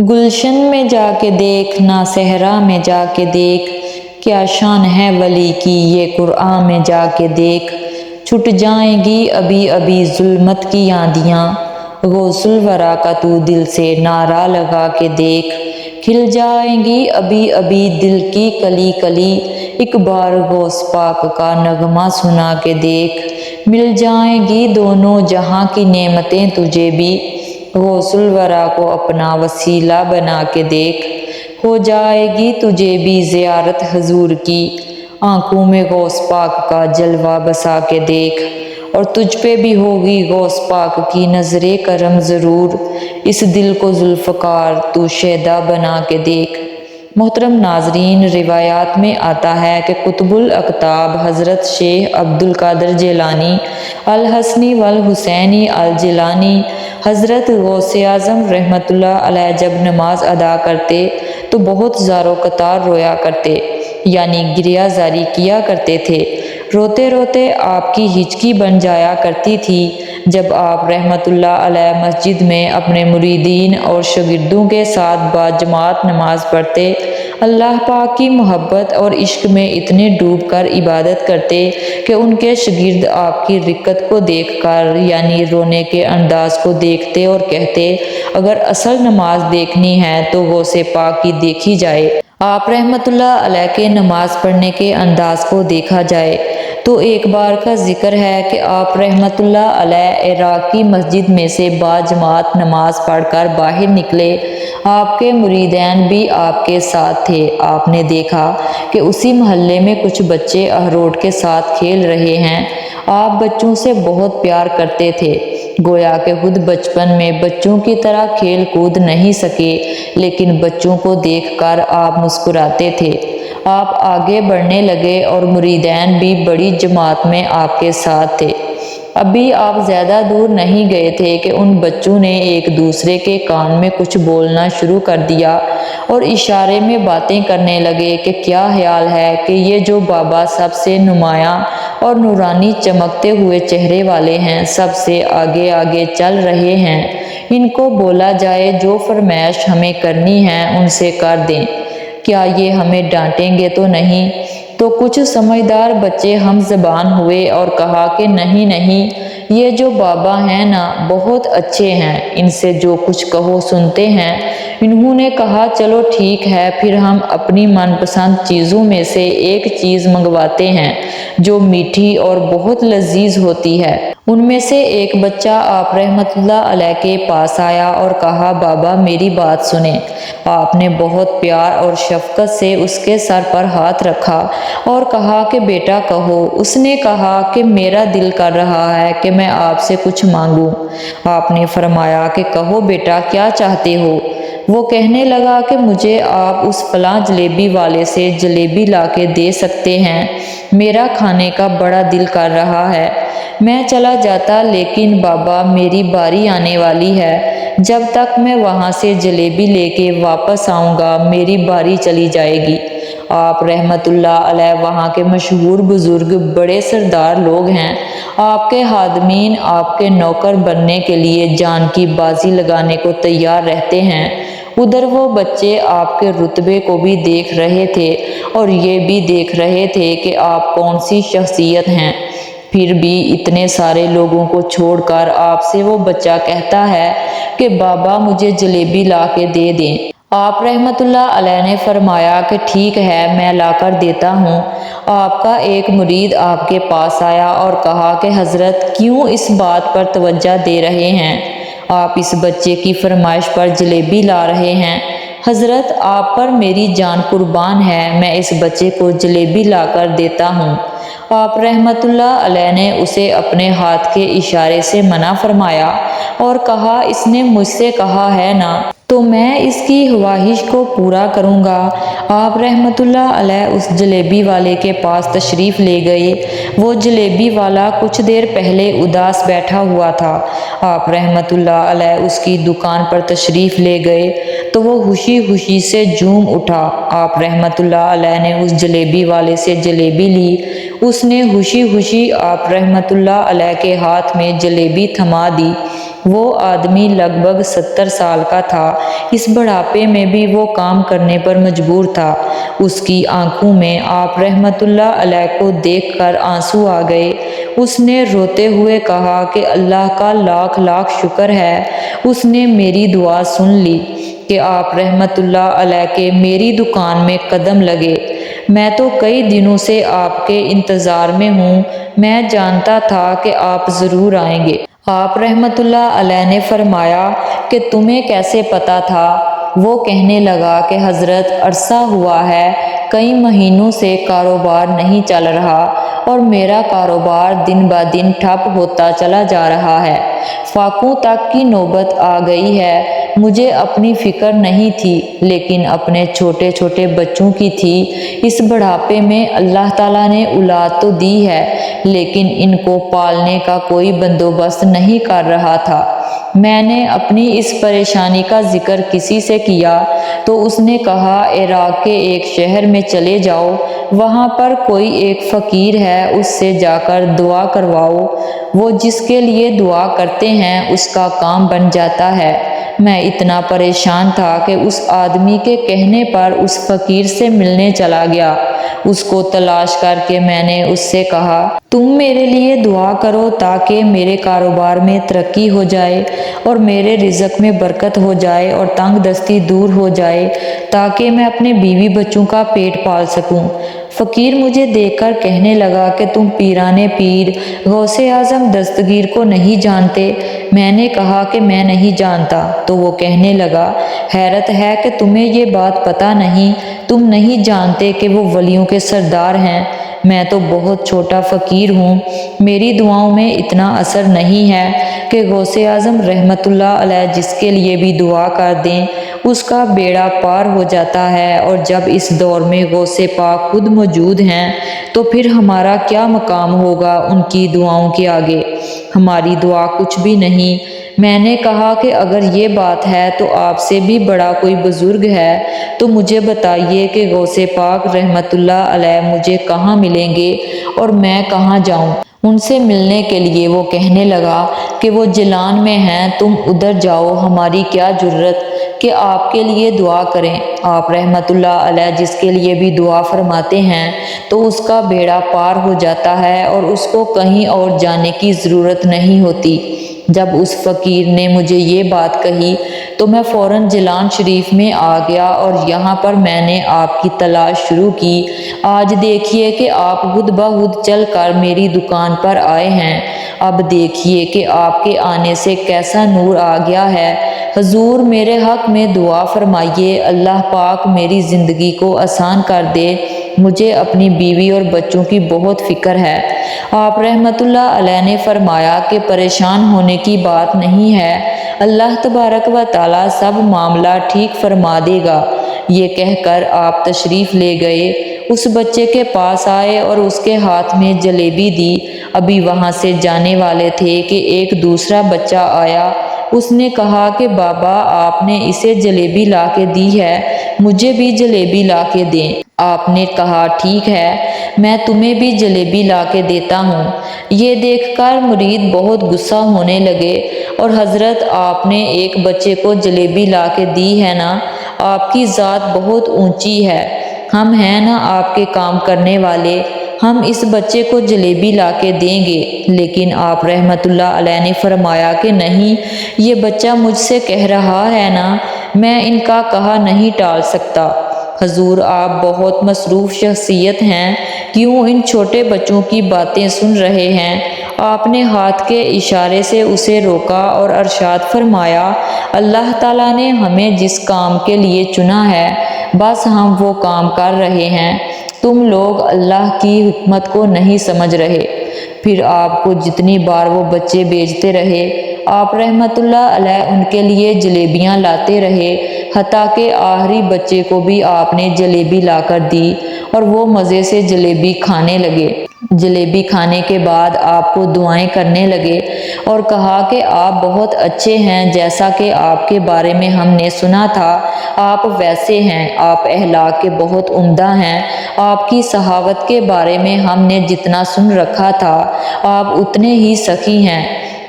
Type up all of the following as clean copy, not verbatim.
گلشن میں جا کے دیکھ، نہ صحرا میں جا کے دیکھ، کیا شان ہے ولی کی یہ قرآن میں جا کے دیکھ۔ چھٹ جائیں گی ابھی ابھی ظلمت کی آندیاں، غوث الورا کا تو دل سے نعرہ لگا کے دیکھ۔ کھل جائیں گی ابھی ابھی دل کی کلی کلی، ایک بار غوث پاک کا نغمہ سنا کے دیکھ۔ مل جائیں گی دونوں جہاں کی نعمتیں تجھے بھی، غوث الورا کو اپنا وسیلہ بنا کے دیکھ۔ ہو جائے گی تجھے بھی زیارت حضور کی، آنکھوں میں غوث پاک کا جلوہ بسا کے دیکھ۔ اور تجھ پہ بھی ہوگی غوث پاک کی نظر کرم ضرور، اس دل کو ذوالفقار تو شیدا بنا کے دیکھ۔ محترم ناظرین، روایات میں آتا ہے کہ قطب الاقطاب حضرت شیخ عبد القادر جیلانی الحسنی والحسینی الجیلانی حضرت غوث اعظم رحمۃ اللہ علیہ جب نماز ادا کرتے تو بہت زار و قطار رویا کرتے، یعنی گریہ زاری کیا کرتے تھے۔ روتے روتے آپ کی ہچکی بن جایا کرتی تھی۔ جب آپ رحمۃ اللہ علیہ مسجد میں اپنے مریدین اور شاگردوں کے ساتھ باجماعت نماز پڑھتے، اللہ پاک کی محبت اور عشق میں اتنے ڈوب کر عبادت کرتے کہ ان کے شاگرد آپ کی رقت کو دیکھ کر، یعنی رونے کے انداز کو دیکھتے اور کہتے، اگر اصل نماز دیکھنی ہے تو غوث پاک کی دیکھی جائے، آپ رحمۃ اللہ علیہ کے نماز پڑھنے کے انداز کو دیکھا جائے۔ تو ایک بار کا ذکر ہے کہ آپ رحمۃ اللہ علیہ عراق کی مسجد میں سے باجماعت نماز پڑھ کر باہر نکلے۔ آپ کے مریدین بھی آپ کے ساتھ تھے۔ آپ نے دیکھا کہ اسی محلے میں کچھ بچے اخروٹ کے ساتھ کھیل رہے ہیں۔ آپ بچوں سے بہت پیار کرتے تھے، گویا کہ خود بچپن میں بچوں کی طرح کھیل کود نہیں سکے، لیکن بچوں کو دیکھ کر آپ مسکراتے تھے۔ آپ آگے بڑھنے لگے اور مریدین بھی بڑی جماعت میں آپ کے ساتھ تھے۔ ابھی آپ زیادہ دور نہیں گئے تھے کہ ان بچوں نے ایک دوسرے کے کان میں کچھ بولنا شروع کر دیا اور اشارے میں باتیں کرنے لگے کہ کیا خیال ہے کہ یہ جو بابا سب سے نمایاں اور نورانی چمکتے ہوئے چہرے والے ہیں، سب سے آگے آگے چل رہے ہیں، ان کو بولا جائے جو فرمائش ہمیں کرنی ہے ان سے کر دیں، کیا یہ ہمیں ڈانٹیں گے تو نہیں؟ تو کچھ سمجھدار بچے ہم زبان ہوئے اور کہا کہ نہیں نہیں، یہ جو بابا ہیں نا بہت اچھے ہیں، ان سے جو کچھ کہو سنتے ہیں۔ انہوں نے کہا چلو ٹھیک ہے، پھر ہم اپنی من پسند چیزوں میں سے ایک چیز منگواتے ہیں جو میٹھی اور بہت لذیذ ہوتی ہے۔ ان میں سے ایک بچہ آپ رحمۃ اللہ علیہ کے پاس آیا اور کہا بابا میری بات سنیں۔ آپ نے بہت پیار اور شفقت سے اس کے سر پر ہاتھ رکھا اور کہا کہ بیٹا کہو۔ اس نے کہا کہ میرا دل کر رہا ہے کہ میں آپ سے کچھ مانگوں۔ آپ نے فرمایا کہ کہو بیٹا کیا چاہتے ہو؟ وہ کہنے لگا کہ مجھے آپ اس فلاں جلیبی والے سے جلیبی لا کے دے سکتے ہیں، میرا کھانے کا بڑا دل کر رہا ہے۔ میں چلا جاتا، لیکن بابا میری باری آنے والی ہے، جب تک میں وہاں سے جلیبی لے کے واپس آؤں گا میری باری چلی جائے گی۔ آپ رحمۃ اللہ علیہ وہاں کے مشہور بزرگ بڑے سردار لوگ ہیں، آپ کے خادمین آپ کے نوکر بننے کے لیے جان کی بازی لگانے کو تیار رہتے ہیں۔ ادھر وہ بچے آپ کے رتبے کو بھی دیکھ رہے تھے اور یہ بھی دیکھ رہے تھے کہ آپ کون سی شخصیت ہیں، پھر بھی اتنے سارے لوگوں کو چھوڑ کر آپ سے وہ بچہ کہتا ہے کہ بابا مجھے جلیبی لا کے دے دیں۔ آپ رحمۃ اللہ علیہ نے فرمایا کہ ٹھیک ہے میں لا کر دیتا ہوں۔ آپ کا ایک مرید آپ کے پاس آیا اور کہا کہ حضرت کیوں اس بات پر توجہ دے رہے ہیں؟ آپ اس بچے کی فرمائش پر جلیبی لا رہے ہیں۔ حضرت آپ پر میری جان قربان ہے، میں اس بچے کو جلیبی لا کر دیتا ہوں۔ آپ رحمۃ اللہ علیہ نے اسے اپنے ہاتھ کے اشارے سے منع فرمایا اور کہا اس نے مجھ سے کہا ہے نا تو میں اس کی خواہش کو پورا کروں گا۔ آپ رحمۃ اللہ علیہ اس جلیبی والے کے پاس تشریف لے گئے۔ وہ جلیبی والا کچھ دیر پہلے اداس بیٹھا ہوا تھا۔ آپ رحمۃ اللہ علیہ اس کی دکان پر تشریف لے گئے تو وہ خوشی خوشی سے جھوم اٹھا۔ آپ رحمۃ اللہ علیہ نے اس جلیبی والے سے جلیبی لی۔ اس نے خوشی خوشی آپ رحمۃ اللہ علیہ کے ہاتھ میں جلیبی تھما دی۔ وہ آدمی لگ بھگ 70 سال کا تھا۔ اس بڑھاپے میں بھی وہ کام کرنے پر مجبور تھا۔ اس کی آنکھوں میں آپ رحمت اللہ علیہ کو دیکھ کر آنسو آ گئے۔ اس نے روتے ہوئے کہا کہ اللہ کا لاکھ لاکھ شکر ہے، اس نے میری دعا سن لی کہ آپ رحمت اللہ علیہ کے میری دکان میں قدم لگے۔ میں تو کئی دنوں سے آپ کے انتظار میں ہوں، میں جانتا تھا کہ آپ ضرور آئیں گے۔ آپ رحمت اللہ علیہ نے فرمایا کہ تمہیں کیسے پتہ تھا؟ وہ کہنے لگا کہ حضرت عرصہ ہوا ہے، کئی مہینوں سے کاروبار نہیں چل رہا اور میرا کاروبار دن بہ دن ٹھپ ہوتا چلا جا رہا ہے، فاقوں تک کی نوبت آ گئی ہے۔ مجھے اپنی فکر نہیں تھی لیکن اپنے چھوٹے چھوٹے بچوں کی تھی۔ اس بڑھاپے میں اللہ تعالیٰ نے اولاد تو دی ہے لیکن ان کو پالنے کا کوئی بندوبست نہیں کر رہا تھا۔ میں نے اپنی اس پریشانی کا ذکر کسی سے کیا تو اس نے کہا عراق کے ایک شہر میں چلے جاؤ، وہاں پر کوئی ایک فقیر ہے، اس سے جا کر دعا کرواؤ، وہ جس کے لیے دعا کرتے ہیں اس کا کام بن جاتا ہے۔ میں اتنا پریشان تھا کہ اس آدمی کے کہنے پر اس فقیر سے ملنے چلا گیا۔ اس کو تلاش کر کے میں نے اس سے کہا تم میرے لیے دعا کرو تاکہ میرے کاروبار میں ترقی ہو جائے اور میرے رزق میں برکت ہو جائے اور تنگ دستی دور ہو جائے تاکہ میں اپنے بیوی بچوں کا پیٹ پال سکوں۔ فقیر مجھے دیکھ کر کہنے لگا کہ تم پیرانے پیر غوث اعظم دستگیر کو نہیں جانتے؟ میں نے کہا کہ میں نہیں جانتا۔ تو وہ کہنے لگا حیرت ہے کہ تمہیں یہ بات پتہ نہیں، تم نہیں جانتے کہ وہ ولیوں کے سردار ہیں۔ میں تو بہت چھوٹا فقیر ہوں، میری دعاؤں میں اتنا اثر نہیں ہے کہ غوث اعظم رحمت اللہ علیہ جس کے لیے بھی دعا کر دیں اس کا بیڑا پار ہو جاتا ہے، اور جب اس دور میں غوث پاک خود موجود ہیں تو پھر ہمارا کیا مقام ہوگا ان کی دعاؤں کے آگے؟ ہماری دعا کچھ بھی نہیں۔ میں نے کہا کہ اگر یہ بات ہے تو آپ سے بھی بڑا کوئی بزرگ ہے تو مجھے بتائیے کہ غوث پاک رحمت اللہ علیہ مجھے کہاں ملیں گے اور میں کہاں جاؤں ان سے ملنے کے لیے؟ وہ کہنے لگا کہ وہ جیلان میں ہیں، تم ادھر جاؤ، ہماری کیا جرت کہ آپ کے لیے دعا کریں۔ آپ رحمت اللہ علیہ جس کے لیے بھی دعا فرماتے ہیں تو اس کا بیڑا پار ہو جاتا ہے اور اس کو کہیں اور جانے کی ضرورت نہیں ہوتی۔ جب اس فقیر نے مجھے یہ بات کہی تو میں فوراً جیلان شریف میں آ گیا اور یہاں پر میں نے آپ کی تلاش شروع کی۔ آج دیکھیے کہ آپ خود بخود چل کر میری دکان پر آئے ہیں۔ اب دیکھیے کہ آپ کے آنے سے کیسا نور آ گیا ہے۔ حضور میرے حق میں دعا فرمائیے، اللہ پاک میری زندگی کو آسان کر دے، مجھے اپنی بیوی اور بچوں کی بہت فکر ہے۔ آپ رحمت اللہ علیہ نے فرمایا کہ پریشان ہونے کی بات نہیں ہے، اللہ تبارک و تعالیٰ سب معاملہ ٹھیک فرما دے گا۔ یہ کہہ کر آپ تشریف لے گئے، اس بچے کے پاس آئے اور اس کے ہاتھ میں جلیبی دی۔ ابھی وہاں سے جانے والے تھے کہ ایک دوسرا بچہ آیا، اس نے کہا کہ بابا آپ نے اسے جلیبی لا کے دی ہے، مجھے بھی جلیبی لا کے دیں۔ آپ نے کہا ٹھیک ہے، میں تمہیں بھی جلیبی لا کے دیتا ہوں۔ یہ دیکھ کر مرید بہت غصہ ہونے لگے اور حضرت آپ نے ایک بچے کو جلیبی لا کے دی ہے نا، آپ کی ذات بہت اونچی ہے، ہم ہیں نا آپ کے کام کرنے والے، ہم اس بچے کو جلیبی لا کے دیں گے۔ لیکن آپ رحمت اللہ علیہ نے فرمایا کہ نہیں، یہ بچہ مجھ سے کہہ رہا ہے نا، میں ان کا کہا نہیں ٹال سکتا۔ حضور آپ بہت مصروف شخصیت ہیں، کیوں ان چھوٹے بچوں کی باتیں سن رہے ہیں؟ آپ نے ہاتھ کے اشارے سے اسے روکا اور ارشاد فرمایا اللہ تعالیٰ نے ہمیں جس کام کے لیے چنا ہے بس ہم وہ کام کر رہے ہیں، تم لوگ اللہ کی حکمت کو نہیں سمجھ رہے۔ پھر آپ کو جتنی بار وہ بچے بھیجتے رہے آپ رحمت اللہ علیہ ان کے لیے جلیبیاں لاتے رہے، حتیٰ کہ آخری بچے کو بھی آپ نے جلیبی لا کر دی اور وہ مزے سے جلیبی کھانے لگے۔ جلیبی کھانے کے بعد آپ کو دعائیں کرنے لگے اور کہا کہ آپ بہت اچھے ہیں، جیسا کہ آپ کے بارے میں ہم نے سنا تھا آپ ویسے ہیں، آپ اخلاق کے بہت عمدہ ہیں، آپ کی صحاوت کے بارے میں ہم نے جتنا سن رکھا تھا آپ اتنے ہی سخی ہیں۔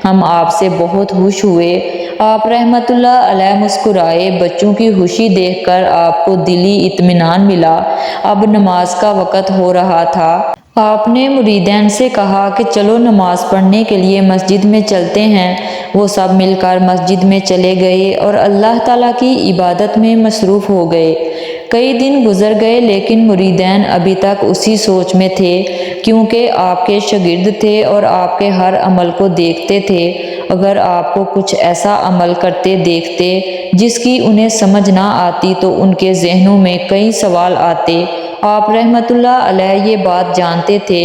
ہم آپ سے بہت خوش ہوئے۔ آپ رحمت اللہ علیہ مسکرائے۔ بچوں کی خوشی دیکھ کر آپ کو دلی اطمینان ملا۔ اب نماز کا وقت ہو رہا تھا۔ آپ نے مریدین سے کہا کہ چلو نماز پڑھنے کے لیے مسجد میں چلتے ہیں۔ وہ سب مل کر مسجد میں چلے گئے اور اللہ تعالیٰ کی عبادت میں مصروف ہو گئے۔ کئی دن گزر گئے لیکن مریدین ابھی تک اسی سوچ میں تھے، کیونکہ آپ کے شاگرد تھے اور آپ کے ہر عمل کو دیکھتے تھے۔ اگر آپ کو کچھ ایسا عمل کرتے دیکھتے جس کی انہیں سمجھ نہ آتی تو ان کے ذہنوں میں کئی سوال آتے۔ آپ رحمت اللہ علیہ یہ بات جانتے تھے،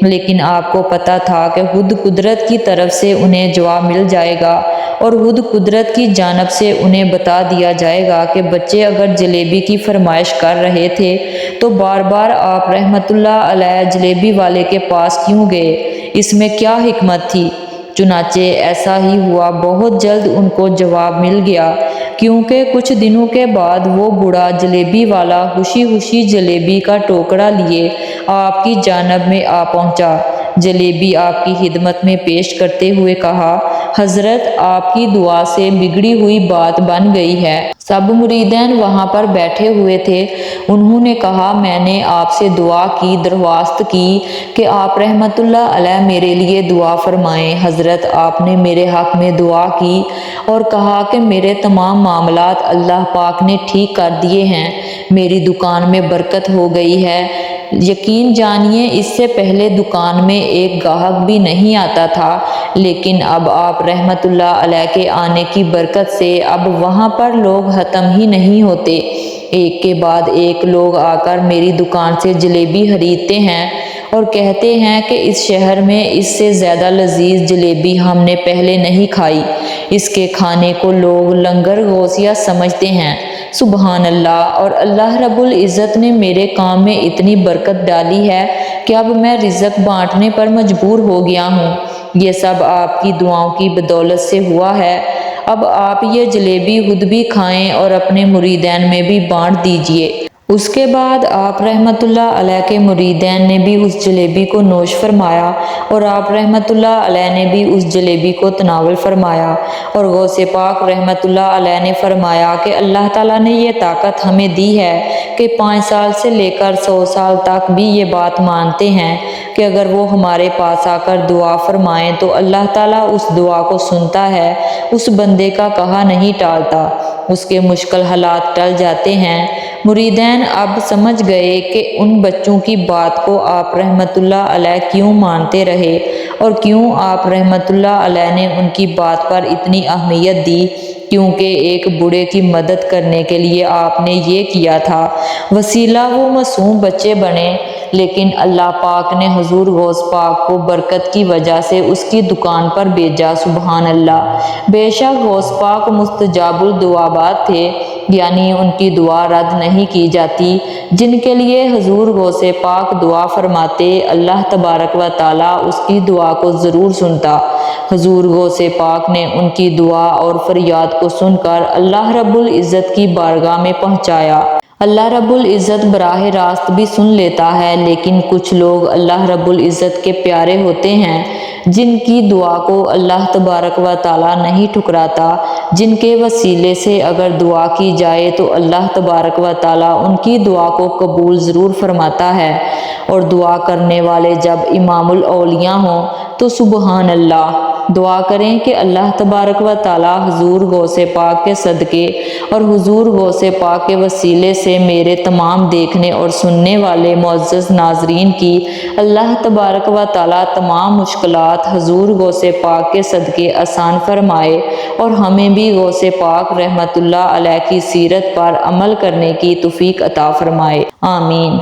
لیکن آپ کو پتہ تھا کہ خود قدرت کی طرف سے انہیں جواب مل جائے گا اور خود قدرت کی جانب سے انہیں بتا دیا جائے گا کہ بچے اگر جلیبی کی فرمائش کر رہے تھے تو بار بار آپ رحمت اللہ علیہ جلیبی والے کے پاس کیوں گئے، اس میں کیا حکمت تھی؟ چنانچہ ایسا ہی ہوا۔ بہت جلد ان کو جواب مل گیا، کیونکہ کچھ دنوں کے بعد وہ بوڑھا جلیبی والا خوشی خوشی جلیبی کا ٹوکرا لیے آپ کی جانب میں آ پہنچا۔ جلیبی آپ کی خدمت میں پیش کرتے ہوئے کہا، حضرت آپ کی دعا سے بگڑی ہوئی بات بن گئی ہے۔ سب مریدین وہاں پر بیٹھے ہوئے تھے۔ انہوں نے کہا، میں نے آپ سے دعا کی، درخواست کی کہ آپ رحمت اللہ علیہ میرے لیے دعا فرمائیں۔ حضرت آپ نے میرے حق میں دعا کی اور کہا کہ میرے تمام معاملات اللہ پاک نے ٹھیک کر دیے ہیں، میری دکان میں برکت ہو گئی ہے۔ یقین جانیے اس سے پہلے دکان میں ایک گاہک بھی نہیں آتا تھا، لیکن اب آپ رحمت اللہ علیہ کے آنے کی برکت سے اب وہاں پر لوگ ختم ہی نہیں ہوتے۔ ایک کے بعد ایک لوگ آ کر میری دکان سے جلیبی خریدتے ہیں اور کہتے ہیں کہ اس شہر میں اس سے زیادہ لذیذ جلیبی ہم نے پہلے نہیں کھائی۔ اس کے کھانے کو لوگ لنگر غوثیہ سمجھتے ہیں۔ سبحان اللہ! اور اللہ رب العزت نے میرے کام میں اتنی برکت ڈالی ہے کہ اب میں رزق بانٹنے پر مجبور ہو گیا ہوں۔ یہ سب آپ کی دعاؤں کی بدولت سے ہوا ہے۔ اب آپ یہ جلیبی خود بھی کھائیں اور اپنے مریدین میں بھی بانٹ دیجیے۔ اس کے بعد آپ رحمت اللہ علیہ کے مریدین نے بھی اس جلیبی کو نوش فرمایا اور آپ رحمت اللہ علیہ نے بھی اس جلیبی کو تناول فرمایا، اور غوث پاک رحمت اللہ علیہ نے فرمایا کہ اللہ تعالیٰ نے یہ طاقت ہمیں دی ہے کہ 5 سال سے لے کر 100 سال تک بھی یہ بات مانتے ہیں کہ اگر وہ ہمارے پاس آ کر دعا فرمائیں تو اللہ تعالیٰ اس دعا کو سنتا ہے، اس بندے کا کہا نہیں ٹالتا، اس کے مشکل حالات ٹل جاتے ہیں۔ مریدین اب سمجھ گئے کہ ان بچوں کی بات کو آپ رحمت اللہ علیہ کیوں مانتے رہے اور کیوں آپ رحمت اللہ علیہ نے ان کی بات پر اتنی اہمیت دی، کیونکہ ایک بوڑھے کی مدد کرنے کے لیے آپ نے یہ کیا تھا۔ وسیلہ وہ معصوم بچے بنے، لیکن اللہ پاک نے حضور غوث پاک کو برکت کی وجہ سے اس کی دکان پر بھیجا۔ سبحان اللہ! بے شک غوث پاک مستجاب الدعوات تھے، یعنی ان کی دعا رد نہیں کی جاتی۔ جن کے لیے حضور غوث پاک دعا فرماتے، اللہ تبارک و تعالیٰ اس کی دعا کو ضرور سنتا۔ حضور غوث پاک نے ان کی دعا اور فریاد کو سن کر اللہ رب العزت کی بارگاہ میں پہنچایا۔ اللہ رب العزت براہ راست بھی سن لیتا ہے، لیکن کچھ لوگ اللہ رب العزت کے پیارے ہوتے ہیں جن کی دعا کو اللہ تبارک و تعالیٰ نہیں ٹھکراتا، جن کے وسیلے سے اگر دعا کی جائے تو اللہ تبارک و تعالیٰ ان کی دعا کو قبول ضرور فرماتا ہے۔ اور دعا کرنے والے جب امام الاولیاء ہوں تو سبحان اللہ! دعا کریں کہ اللہ تبارک و تعالیٰ حضور غوث پاک کے صدقے اور حضور غوث پاک کے وسیلے سے میرے تمام دیکھنے اور سننے والے معزز ناظرین کی اللہ تبارک و تعالیٰ تمام مشکلات حضور غوث پاک کے صدقے آسان فرمائے، اور ہمیں بھی غوث پاک رحمت اللہ علیہ کی سیرت پر عمل کرنے کی توفیق عطا فرمائے۔ آمین۔